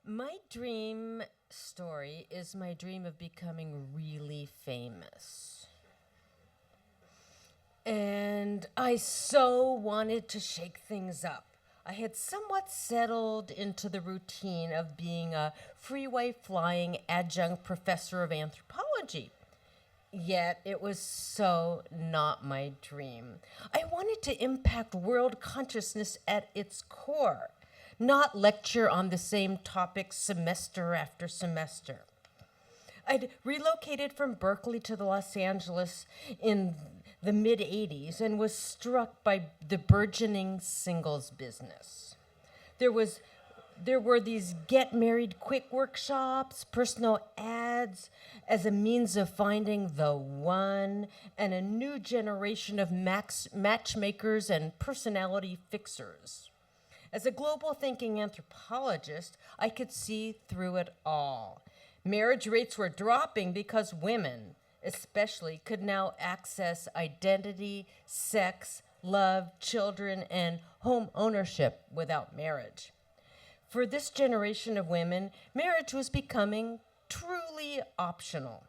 My dream story is my dream of becoming really famous. And I so wanted to shake things up. I had somewhat settled into the routine of being a freeway flying adjunct professor of anthropology. Yet it was so not my dream. I wanted to impact world consciousness at its core, not lecture on the same topic semester after semester. I'd relocated from Berkeley to Los Angeles in the mid 80s and was struck by the burgeoning singles business. There was there were these get married quick workshops, personal ads as a means of finding the one, and a new generation of matchmakers and personality fixers. As a global thinking anthropologist, I could see through it all. Marriage rates were dropping because women, especially, could now access identity, sex, love, children, and home ownership without marriage. For this generation of women, marriage was becoming truly optional.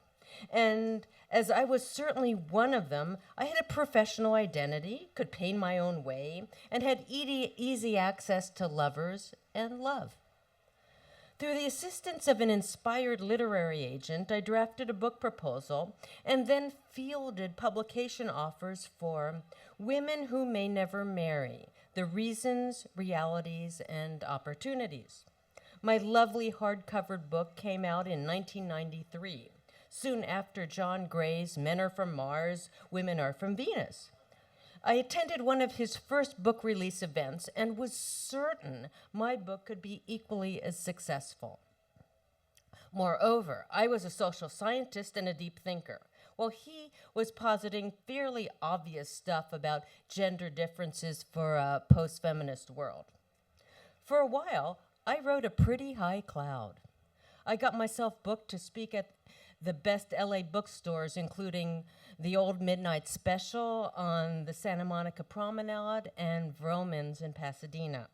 And as I was certainly one of them, I had a professional identity, could pay my own way, and had easy access to lovers and love. Through the assistance of an inspired literary agent, I drafted a book proposal and then fielded publication offers for Women Who May Never Marry: The Reasons, Realities, and Opportunities. My lovely hardcover book came out in 1993, soon after John Gray's Men Are From Mars, Women Are From Venus. I attended one of his first book release events and was certain my book could be equally as successful. Moreover, I was a social scientist and a deep thinker, while he was positing fairly obvious stuff about gender differences for a post-feminist world. For a while, I rode a pretty high cloud. I got myself booked to speak at the best LA bookstores, including the Old Midnight Special on the Santa Monica Promenade and Vroman's in Pasadena.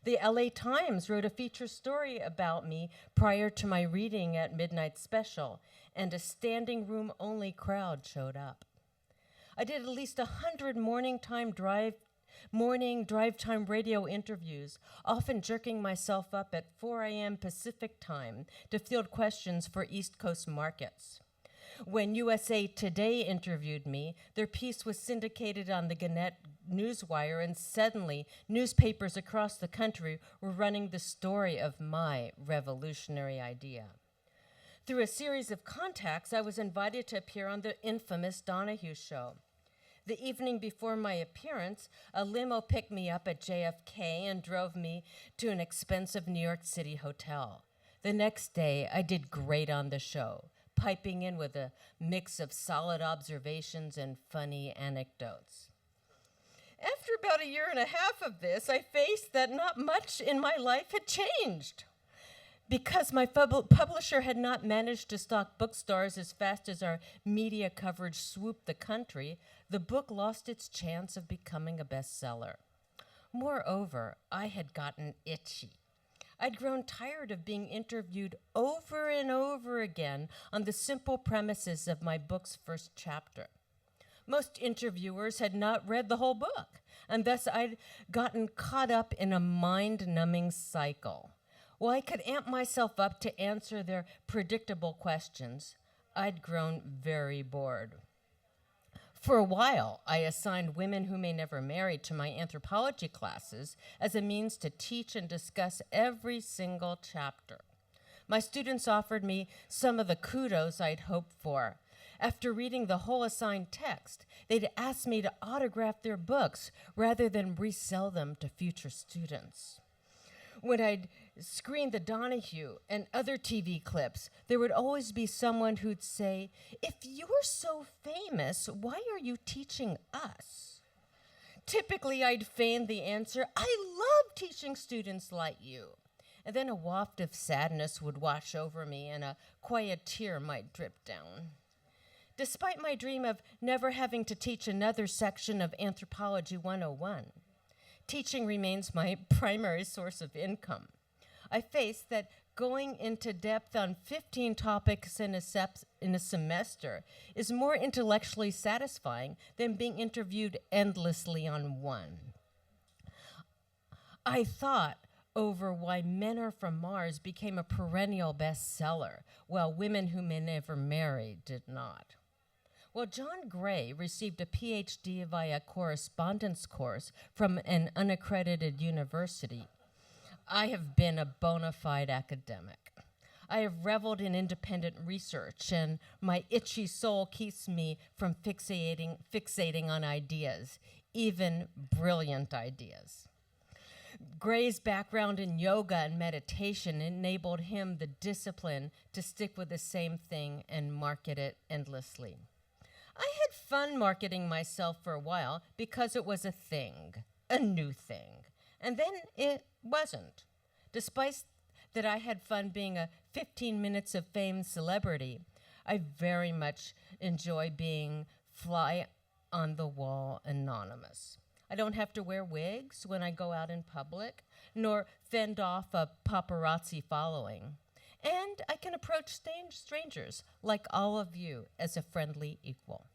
The LA Times wrote a feature story about me prior to my reading at Midnight Special, and a standing room only crowd showed up. I did at least 100 morning drive time radio interviews, often jerking myself up at 4 a.m. Pacific time to field questions for East Coast markets. When USA Today interviewed me, their piece was syndicated on the Gannett Newswire, and suddenly newspapers across the country were running the story of my revolutionary idea. Through a series of contacts, I was invited to appear on the infamous Donahue Show. The evening before my appearance, a limo picked me up at JFK and drove me to an expensive New York City hotel. The next day, I did great on the show, piping in with a mix of solid observations and funny anecdotes. After about a year and a half of this, I faced that not much in my life had changed. Because my publisher had not managed to stock bookstores as fast as our media coverage swooped the country, the book lost its chance of becoming a bestseller. Moreover, I had gotten itchy. I'd grown tired of being interviewed over and over again on the simple premises of my book's first chapter. Most interviewers had not read the whole book, and thus I'd gotten caught up in a mind-numbing cycle. While I could amp myself up to answer their predictable questions, I'd grown very bored. For a while, I assigned Women Who May Never Marry to my anthropology classes as a means to teach and discuss every single chapter. My students offered me some of the kudos I'd hoped for. After reading the whole assigned text, they'd ask me to autograph their books rather than resell them to future students. When I'd screen the Donahue and other TV clips, there would always be someone who'd say, "If you're so famous, why are you teaching us?" Typically, I'd feign the answer, "I love teaching students like you." And then a waft of sadness would wash over me and a quiet tear might drip down. Despite my dream of never having to teach another section of Anthropology 101, teaching remains my primary source of income. I face that going into depth on 15 topics in a semester is more intellectually satisfying than being interviewed endlessly on one. I thought over why Men Are From Mars became a perennial bestseller, while Women Who May Never Marry did not. Well, John Gray received a PhD via correspondence course from an unaccredited university. I have been a bona fide academic. I have reveled in independent research, and my itchy soul keeps me from fixating on ideas, even brilliant ideas. Gray's background in yoga and meditation enabled him the discipline to stick with the same thing and market it endlessly. I had fun marketing myself for a while because it was a thing, a new thing. And then it wasn't. Despite that I had fun being a 15 minutes of fame celebrity, I very much enjoy being fly on the wall anonymous. I don't have to wear wigs when I go out in public, nor fend off a paparazzi following. And I can approach strangers like all of you as a friendly equal.